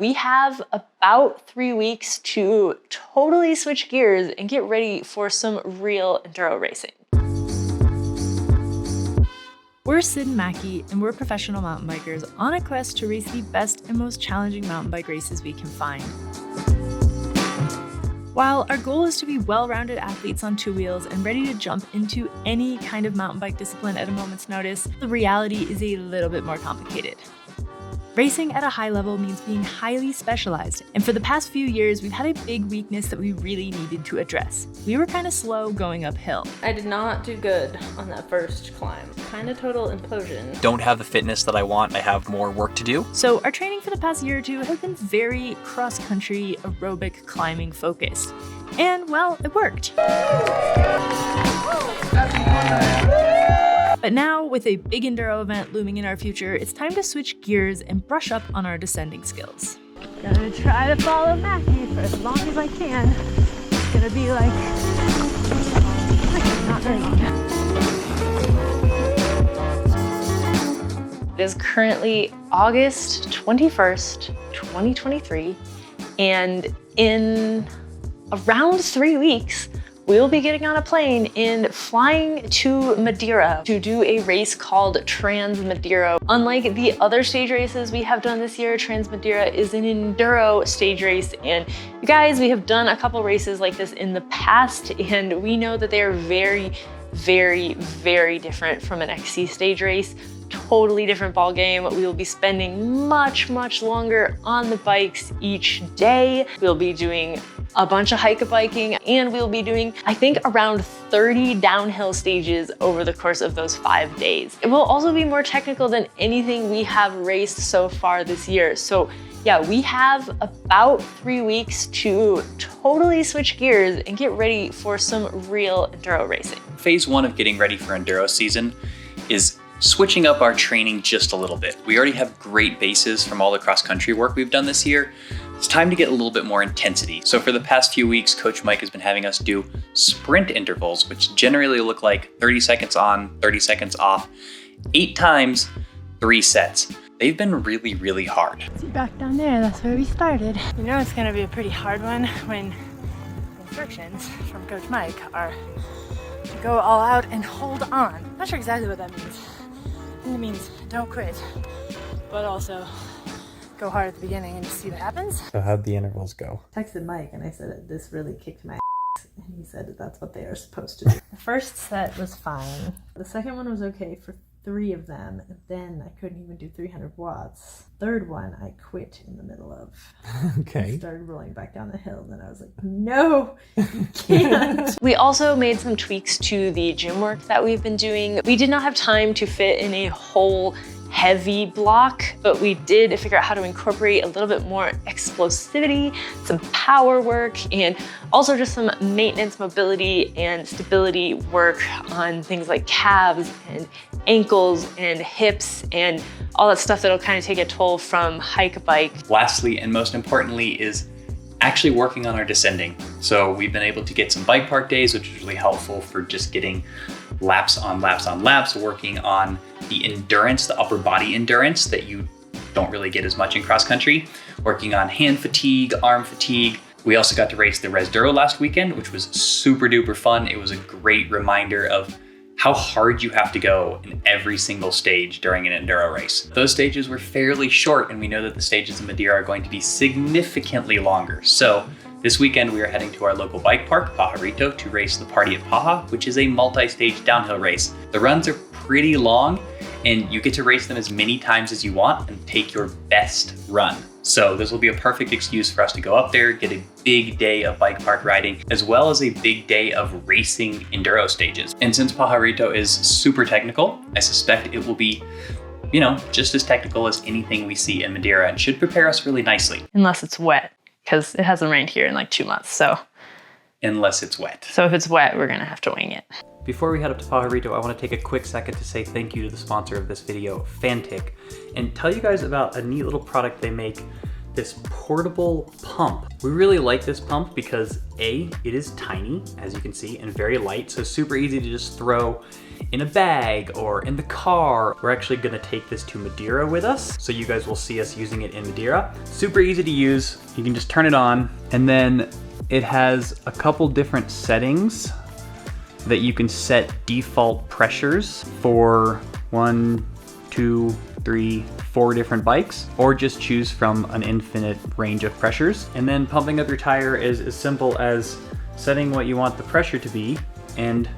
we have about 3 weeks to totally switch gears and get ready for some real enduro racing. We're Sid and Mackie, and we're professional mountain bikers on a quest to race the best and most challenging mountain bike races we can find. While our goal is to be well-rounded athletes on two wheels and ready to jump into any kind of mountain bike discipline at a moment's notice, the reality is a little bit more complicated. Racing at a high level means being highly specialized, and for the past few years, we've had a big weakness that we really needed to address. We were kind of slow going uphill. I did not do good on that first climb. Kind of total implosion. Don't have the fitness that I want. I have more work to do. So our training for the past year or two has been very cross-country aerobic climbing focused. And well, it worked. But now, with a big enduro event looming in our future, it's time to switch gears and brush up on our descending skills. Gonna try to follow Mackie for as long as I can. It's gonna be like not very long. It is currently August 21st, 2023, and in around 3 weeks, we'll be getting on a plane and flying to Madeira to do a race called Trans-Madeira. Unlike the other stage races we have done this year, Trans-Madeira is an enduro stage race. And you guys, we have done a couple races like this in the past, and we know that they are very, very, very different from an XC stage race. Totally different ball game. We will be spending much, much longer on the bikes each day. We'll be doing a bunch of hike biking, and we'll be doing, I think, around 30 downhill stages over the course of those 5 days. It will also be more technical than anything we have raced so far this year. So yeah, we have about 3 weeks to totally switch gears and get ready for some real enduro racing. Phase one of getting ready for enduro season is switching up our training just a little bit. We already have great bases from all the cross-country work we've done this year. It's time to get a little bit more intensity. So for the past few weeks, Coach Mike has been having us do sprint intervals, which generally look like 30 seconds on, 30 seconds off, 8 times, 3 sets. They've been really, really hard. See, back down there, that's where we started. You know it's gonna be a pretty hard one when the instructions from Coach Mike are to go all out and hold on. I'm not sure exactly what that means. I think it means don't quit, but also go hard at the beginning and just see what happens. So how'd the intervals go? I texted Mike and I said, this really kicked my ass. And he said that that's what they are supposed to do. The first set was fine. The second one was okay for 3 of them. And then I couldn't even do 300 watts. Third one I quit in the middle of. Okay. I started rolling back down the hill. And then I was like, no, you can't. We also made some tweaks to the gym work that we've been doing. We did not have time to fit in a whole heavy block, but we did figure out how to incorporate a little bit more explosivity, some power work, and also just some maintenance, mobility, and stability work on things like calves and ankles and hips and all that stuff that'll kind of take a toll from hike bike. Lastly, and most importantly, is actually working on our descending. So we've been able to get some bike park days, which is really helpful for just getting laps on laps on laps, working on the endurance, the upper body endurance that you don't really get as much in cross country, working on hand fatigue, arm fatigue. We also got to race the Enduro last weekend, which was super duper fun. It was a great reminder of how hard you have to go in every single stage during an enduro race. Those stages were fairly short, and we know that the stages in Madeira are going to be significantly longer. So this weekend, we are heading to our local bike park, Pajarito, to race the Party at Paja, which is a multi-stage downhill race. The runs are pretty long, and you get to race them as many times as you want and take your best run. So this will be a perfect excuse for us to go up there, get a big day of bike park riding, as well as a big day of racing enduro stages. And since Pajarito is super technical, I suspect it will be, you know, just as technical as anything we see in Madeira, and should prepare us really nicely. Unless it's wet, because it hasn't rained here in like 2 months, so. Unless it's wet. So if it's wet, we're gonna have to wing it. Before we head up to Pajarito, I want to take a quick second to say thank you to the sponsor of this video, Fantic, and tell you guys about a neat little product they make this portable pump. We really like this pump because A, it is tiny, as you can see, and very light, so super easy to just throw in a bag or in the car. We're actually gonna take this to Madeira with us, so you guys will see us using it in Madeira. Super easy to use. You can just turn it on, and then it has a couple different settings that you can set default pressures for 1, 2, 3, 4 different bikes, or just choose from an infinite range of pressures. And then pumping up your tire is as simple as setting what you want the pressure to be and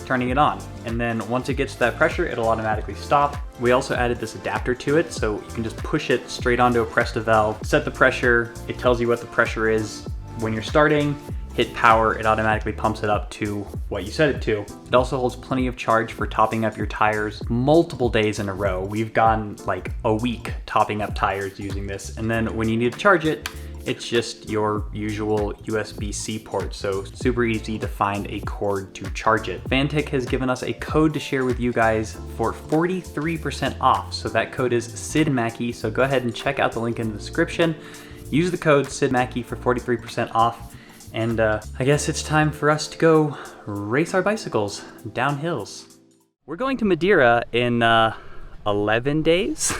turning it on. And then once it gets to that pressure, it'll automatically stop. We also added this adapter to it, so you can just push it straight onto a Presta valve, set the pressure, it tells you what the pressure is when you're starting, hit power, it automatically pumps it up to what you set it to. It also holds plenty of charge for topping up your tires multiple days in a row. We've gone like a week topping up tires using this. And then when you need to charge it, it's just your usual USB-C port, so super easy to find a cord to charge it. Fantic has given us a code to share with you guys for 43% off. So that code is SIDMACKY, so go ahead and check out the link in the description. Use the code SIDMACKY for 43% off. And I guess it's time for us to go race our bicycles down hills. We're going to Madeira in 11 days,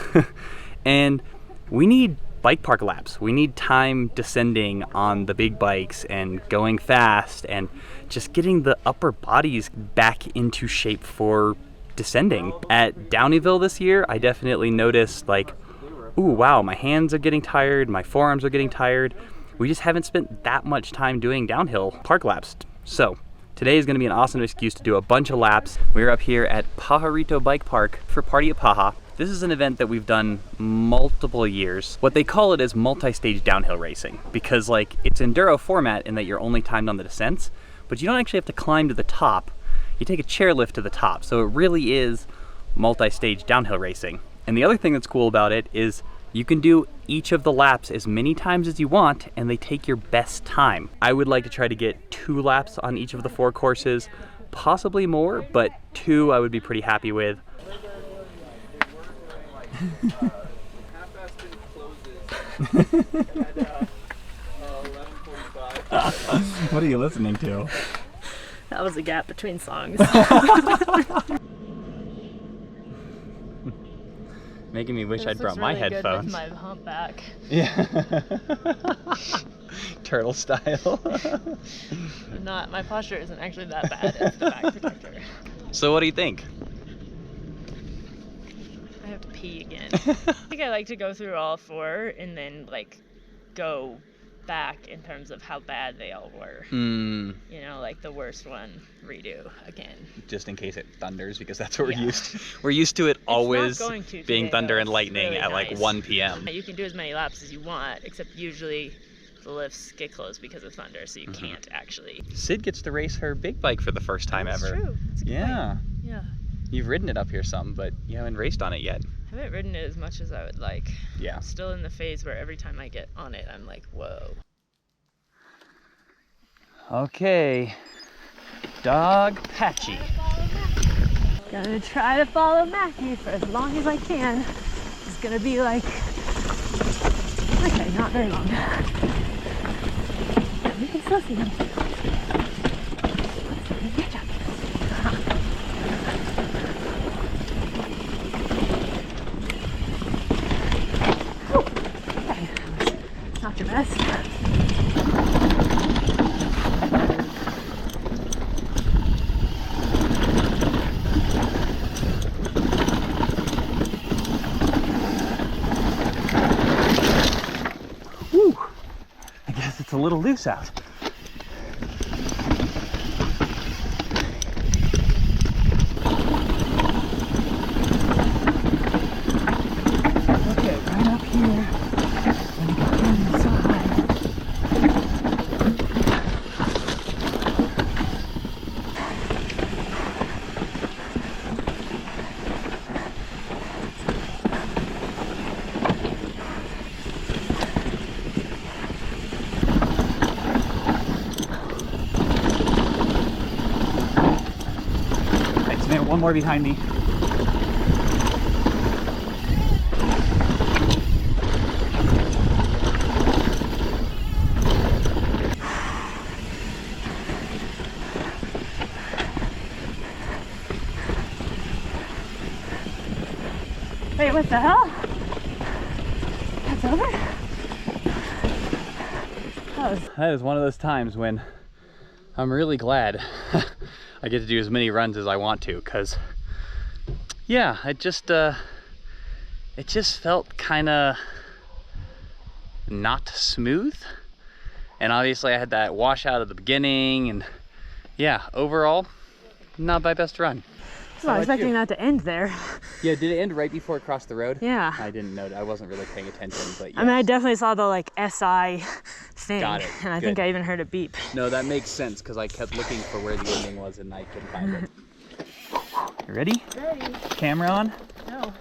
and we need bike park laps. We need time descending on the big bikes and going fast and just getting the upper bodies back into shape for descending. At Downeyville this year, I definitely noticed like, ooh, wow, my hands are getting tired, my forearms are getting tired. We just haven't spent that much time doing downhill park laps. So today is gonna be an awesome excuse to do a bunch of laps. We're up here at Pajarito Bike Park for Party at Paja. This is an event that we've done multiple years. What they call it is multi-stage downhill racing, because like it's Enduro format in that you're only timed on the descents, but you don't actually have to climb to the top. You take a chairlift to the top. So it really is multi-stage downhill racing. And the other thing that's cool about it is you can do each of the laps as many times as you want, and they take your best time. I would like to try to get 2 laps on each of the 4 courses, possibly more, but 2 I would be pretty happy with. What are you listening to? That was a gap between songs. Making me wish I'd brought my headphones. My humpback. Yeah. Turtle style. My posture isn't actually that bad. It's the back protector. So what do you think? I have to pee again. I think I like to go through all 4 and then like go back in terms of how bad they all were. You know, like the worst one, redo again. Just in case it thunders, because that's what we're used to. We're used to it always being thunder and lightning at like 1 p.m. You can do as many laps as you want, except usually the lifts get closed because of thunder, so you can't actually. Sid gets to race her big bike for the first time ever. That's true. That's a good point. Yeah. You've ridden it up here some, but you haven't raced on it yet. I haven't ridden it as much as I would like. Yeah. I'm still in the phase where every time I get on it, I'm like, whoa. Okay. Dog Patchy. Gonna try to follow Mackie for as long as I can. It's gonna be like, okay, not very long. Yeah, we can still see him. Good job. Okay, not your best. It's a little loose out. Okay, right up here. And get inside. One more behind me. What the hell? That's over? That is one of those times when I'm really glad I get to do as many runs as I want to, because yeah, it just felt kind of not smooth. And obviously I had that washout at the beginning, and yeah, overall, not my best run. I was not expecting that to end there. Yeah, did it end right before it crossed the road? Yeah. I didn't know. I wasn't really paying attention, but yes. I mean, I definitely saw the like SI thing. Got it. And I think I even heard a beep. No, that makes sense, because I kept looking for where the ending was and I couldn't find it. You ready? Ready. Camera on? No.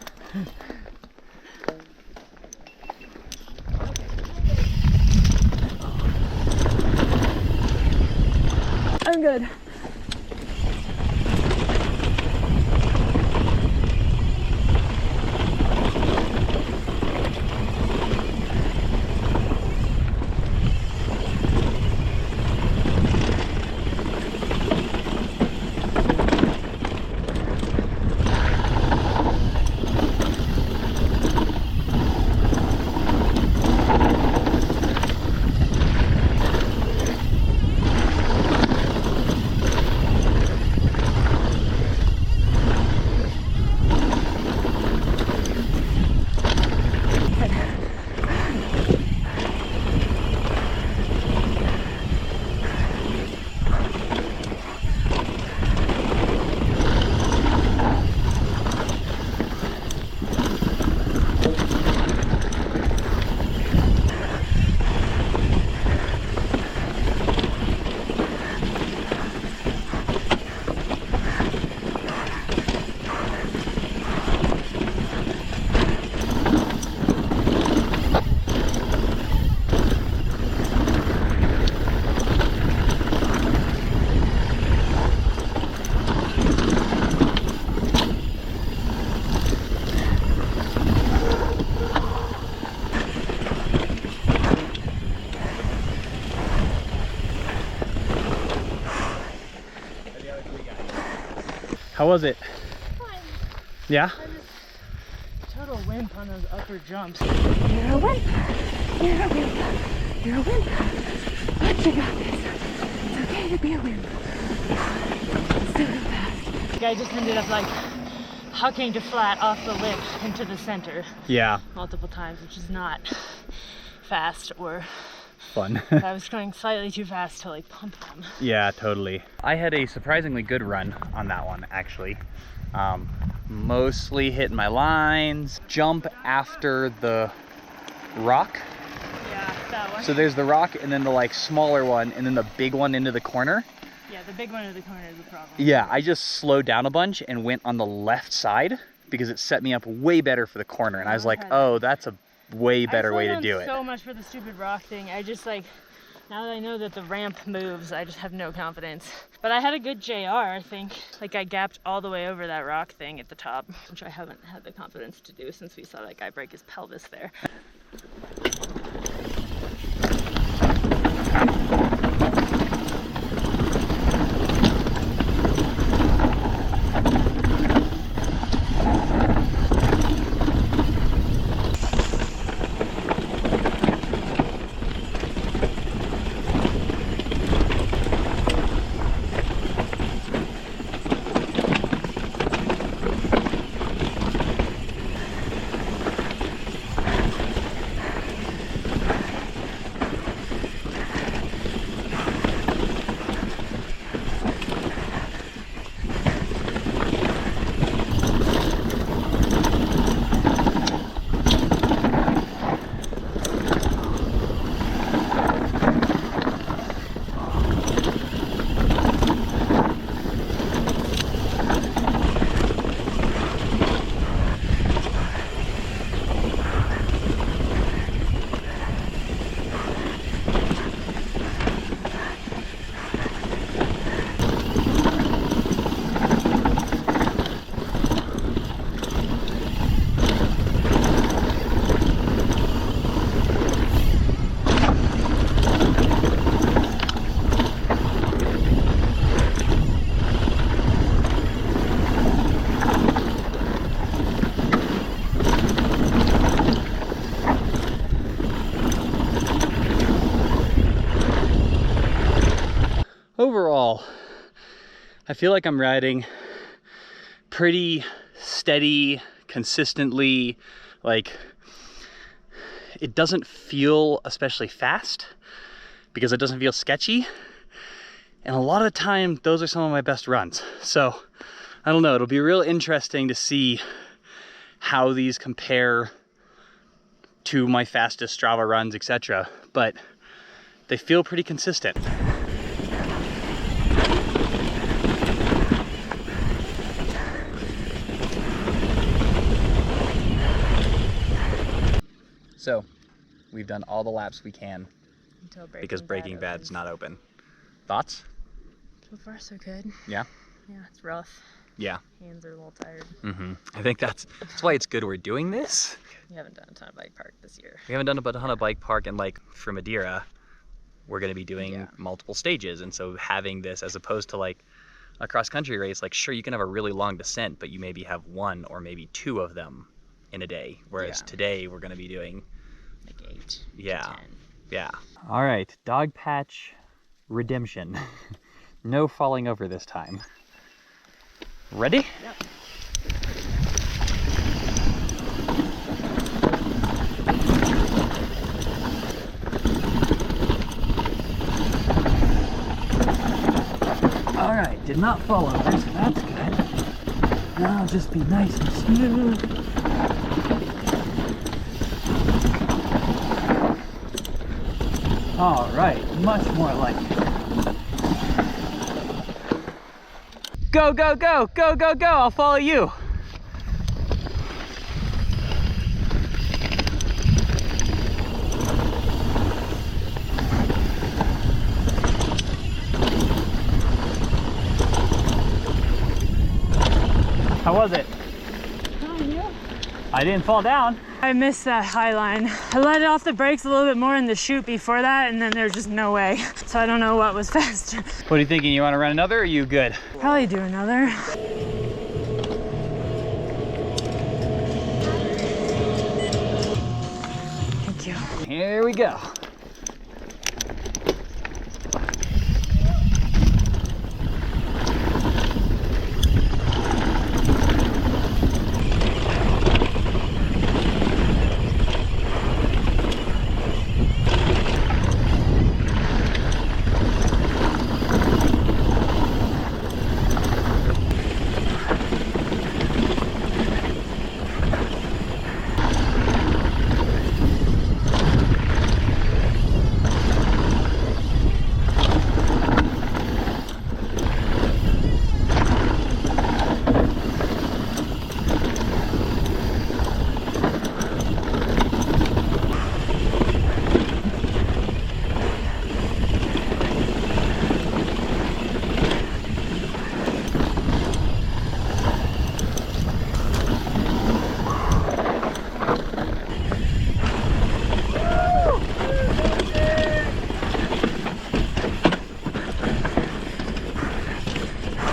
I'm good. How was it? Fine. Yeah? Total wimp on those upper jumps. You're a wimp. You're a wimp. You're a wimp. But you got this. It's okay to be a wimp. Still go fast. The guy just ended up like hucking to flat off the lip into the center. Yeah. Multiple times, which is not fast or Fun. I was going slightly too fast to like pump them. Yeah, totally. I had a surprisingly good run on that one, actually. Mostly hitting my lines. Jump after the rock. Yeah, that one. So there's the rock and then the like smaller one and then the big one into the corner. Yeah, the big one in the corner is the problem. Yeah, I just slowed down a bunch and went on the left side because it set me up way better for the corner. And I was like, oh, that's a way better way to do it. So much for the stupid rock thing. I just like, now that I know that the ramp moves, I just have no confidence. But I had a good JR, I think. Like I gapped all the way over that rock thing at the top, which I haven't had the confidence to do since we saw that guy break his pelvis there. overall, I feel like I'm riding pretty steady, consistently. Like, it doesn't feel especially fast because it doesn't feel sketchy. And a lot of the time, those are some of my best runs. So I don't know, it'll be real interesting to see how these compare to my fastest Strava runs, etc. But they feel pretty consistent. So we've done all the laps we can because Breaking Bad's not open. Thoughts? So far, so good. Yeah? Yeah, it's rough. Yeah. Hands are a little tired. I think that's why it's good we're doing this. We haven't done a ton of bike park this year. We haven't done a ton of bike park, and like for Madeira, we're going to be doing multiple stages. And so having this as opposed to like a cross country race, like sure, you can have a really long descent, but you maybe have one or maybe two of them in a day. Whereas today we're going to be doing like 8 to 10. Yeah. All right, dog patch redemption. No falling over this time. Ready? Yep. All right, did not fall over, so that's good. Now I'll just be nice and smooth. All right, much more like it. Go, go, go, go, go, go, I'll follow you. How was it? I didn't fall down. I missed that high line. I let it off the brakes a little bit more in the chute before that, and then there's just no way. So I don't know what was faster. What are you thinking? You want to run another, or are you good? Probably do another. Thank you. Here we go.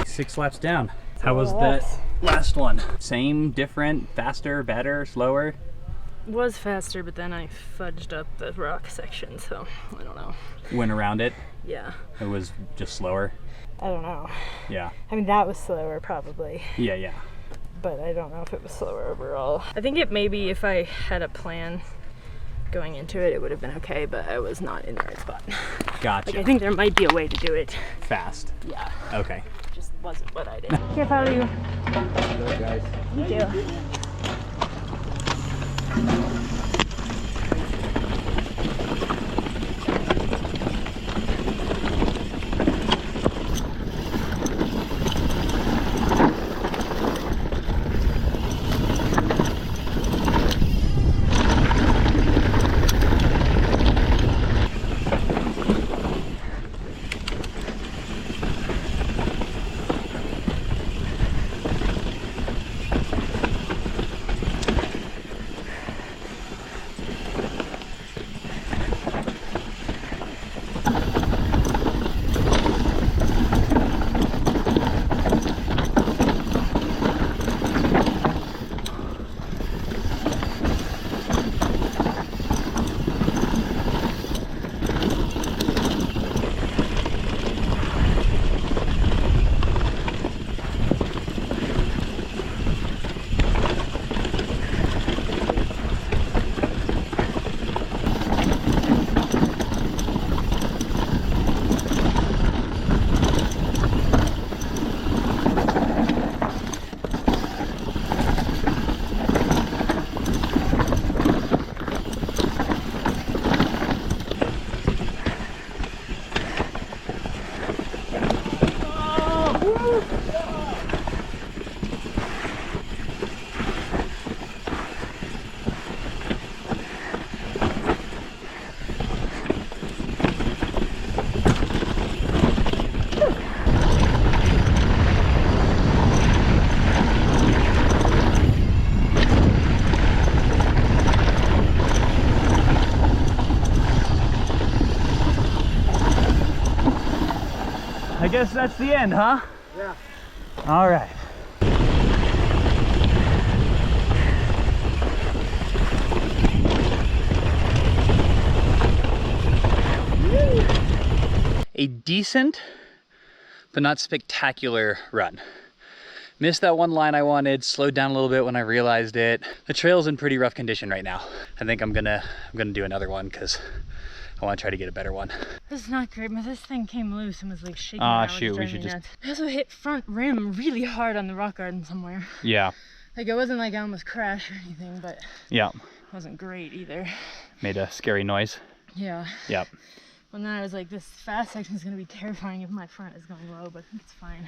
Six laps down. How was that last one? Same, different, faster, better, slower? Was faster, but then I fudged up the rock section, so I don't know. Went around it? Yeah. It was just slower? I don't know. Yeah. I mean, that was slower probably. Yeah, yeah. But I don't know if it was slower overall. I think it maybe if I had a plan going into it, it would have been okay, but I was not in the right spot. Gotcha. Like, I think there might be a way to do it. Fast? Yeah. Okay. Just wasn't what I did. Here, follow you. Good, guys. Thank you. I guess that's the end, huh? Yeah. All right. A decent, but not spectacular run. Missed that one line I wanted, slowed down a little bit when I realized it. The trail's in pretty rough condition right now. I think I'm gonna do another one because I want to try to get a better one. This is not great, but this thing came loose and was like shaking Ah, around. shoot, we should just... Nuts. I also hit front rim really hard on the rock garden somewhere. Yeah. Like it wasn't like I almost crashed or anything, but yeah, it wasn't great either. Made a scary noise. Yeah. Yep. Well, then I was like, this fast section is going to be terrifying if my front is going low, but it's fine.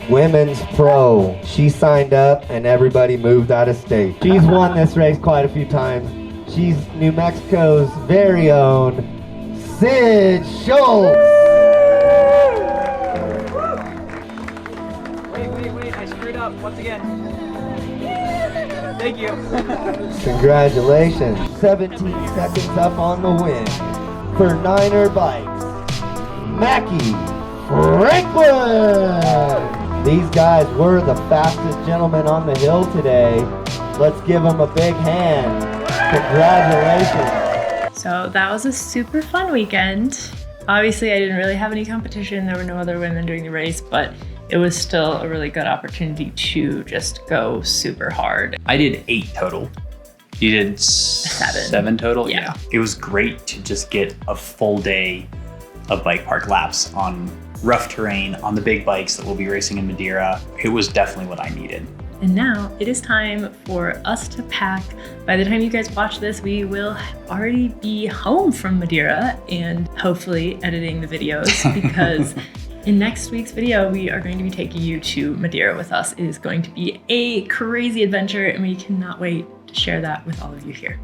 Women's Pro. She signed up and everybody moved out of state. She's won this race quite a few times. She's New Mexico's very own Sid Schultz. Wait, I screwed up once again. Thank you. Congratulations. 17 seconds up on the win for Niner Bikes. MACKY Franklin. These guys were the fastest gentlemen on the hill today. Let's give them a big hand. Congratulations. So that was a super fun weekend. Obviously, I didn't really have any competition. There were no other women doing the race, but it was still a really good opportunity to just go super hard. I did 8 total. You did 7. 7 total? Yeah. It was great to just get a full day of bike park laps on rough terrain, on the big bikes that we'll be racing in Madeira. It was definitely what I needed. And now it is time for us to pack. By the time you guys watch this, we will already be home from Madeira and hopefully editing the videos because in next week's video, we are going to be taking you to Madeira with us. It is going to be a crazy adventure and we cannot wait to share that with all of you here.